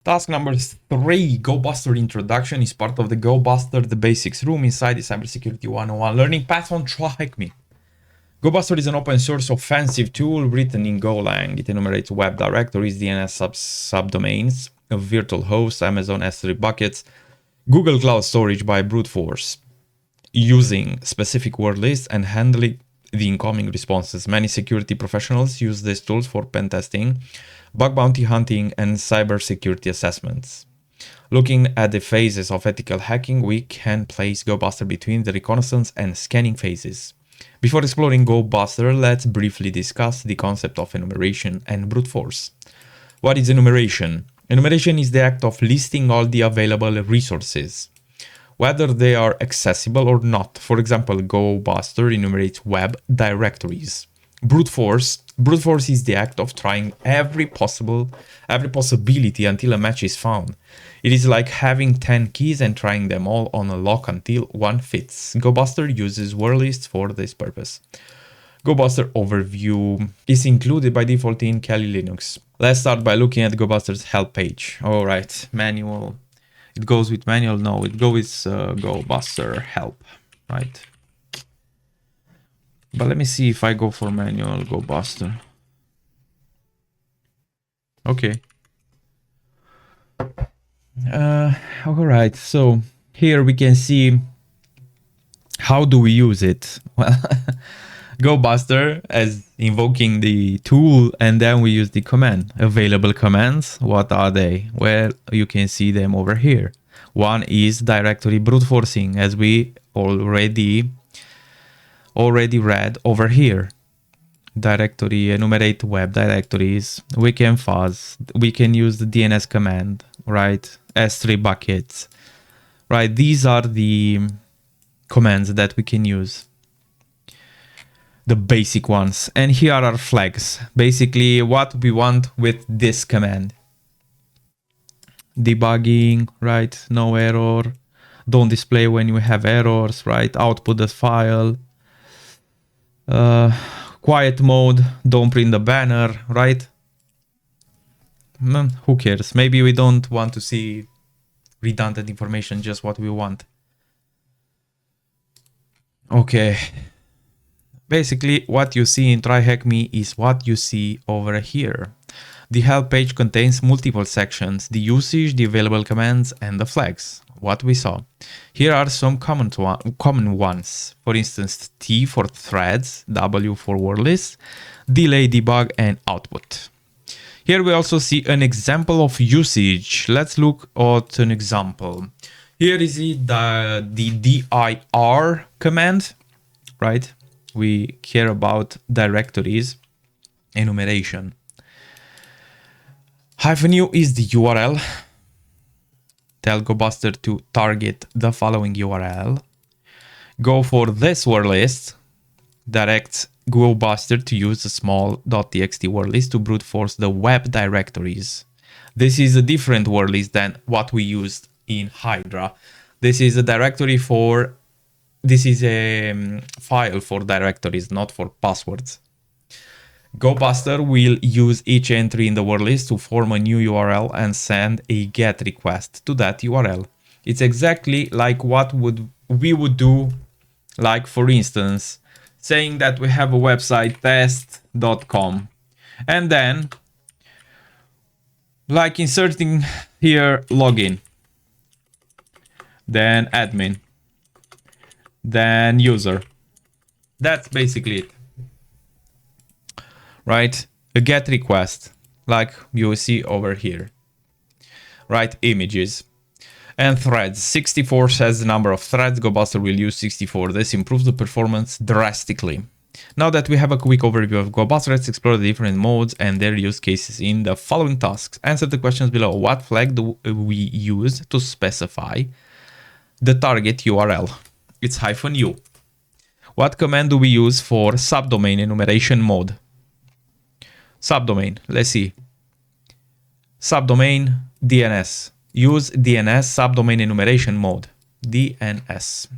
Task number 3, Gobuster introduction, is part of the Gobuster the basics room inside the Cybersecurity 101 learning path on TryHackMe. Gobuster is an open source offensive tool written in Golang. It enumerates web directories, DNS subdomains, virtual hosts, Amazon S3 buckets, Google Cloud Storage by brute force, using specific word lists and handling the incoming responses. Many security professionals use these tools for pen testing, bug bounty hunting, and cybersecurity assessments. Looking at the phases of ethical hacking, we can place Gobuster between the reconnaissance and scanning phases. Before exploring Gobuster, let's briefly discuss the concept of enumeration and brute force. What is enumeration? Enumeration is the act of listing all the available resources, whether they are accessible or not. For example, Gobuster enumerates web directories. Brute force is the act of trying every possibility until a match is found. It is like having 10 keys and trying them all on a lock until one fits. Gobuster uses word lists for this purpose. Gobuster overview is included by default in Kali Linux. Let's start by looking at Gobuster's help page. All right, manual. It goes with manual? No, it goes with Gobuster help, right? But let me see if I go for manual Gobuster. Okay. All right, so here we can see how do we use it. Well, Gobuster as invoking the tool, and then we use the command. Available commands, what are they? Well, you can see them over here. One is directory brute forcing, as we already read over here. Directory, enumerate web directories. We can fuzz. We can use the DNS command, right? S3 buckets, right? These are the commands that we can use. The basic ones. And here are flags. Basically what we want with this command. Debugging, right? No error. Don't display when you have errors, right? Output the file. Quiet mode, don't print the banner, right? Who cares? Maybe we don't want to see redundant information, just what we want. Okay. Basically, what you see in TryHackMe is what you see over here. The help page contains multiple sections, the usage, the available commands, and the flags. What we saw. Here are some common ones. For instance, T for threads, W for word lists, delay, debug, and output. Here we also see an example of usage. Let's look at an example. Here is the dir command, right? We care about directories, enumeration. -u is the URL. Tell Gobuster to target the following URL. Go for this word list. Direct Gobuster to use a small .txt word list to brute force the web directories. This is a different word list than what we used in Hydra. This is a directory for, this is a file for directories, not for passwords. Gobuster will use each entry in the word list to form a new URL and send a GET request to that URL. It's exactly like what we would do, like for instance, saying that we have a website test.com, and then like inserting here login, then admin, then user. That's basically it. Right? A GET request, like you see over here. Right? Images. And threads. 64 says the number of threads. Gobuster will use 64. This improves the performance drastically. Now that we have a quick overview of Gobuster, let's explore the different modes and their use cases in the following tasks. Answer the questions below. What flag do we use to specify the target URL? It's -u. What command do we use for subdomain enumeration mode? Subdomain, let's see. Subdomain DNS. Use DNS subdomain enumeration mode. DNS.